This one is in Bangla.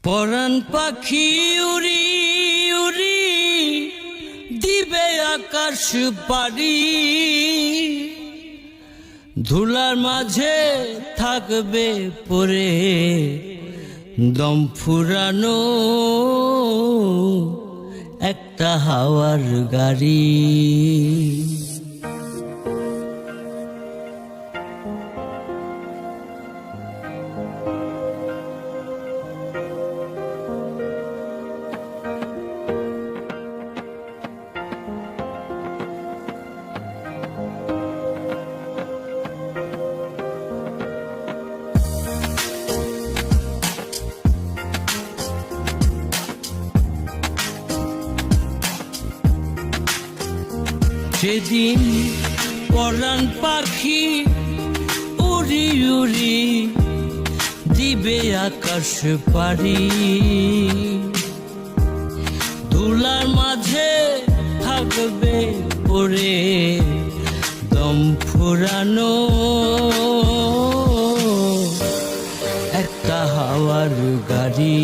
পরাণ পাখি উড়ি উড়ি দিবে আকাশ পাড়ি, ধুলার মাঝে থাকবে পরে দম ফুরানো একটা হাওয়ার গাড়ি। সেদিন পরাণ পাখি উড়ি উড়ি দিবে আকাশ পাড়ি, ধুলার মাঝে থাকবে পরে দম ফুরানো একটা হাওয়ার গাড়ি।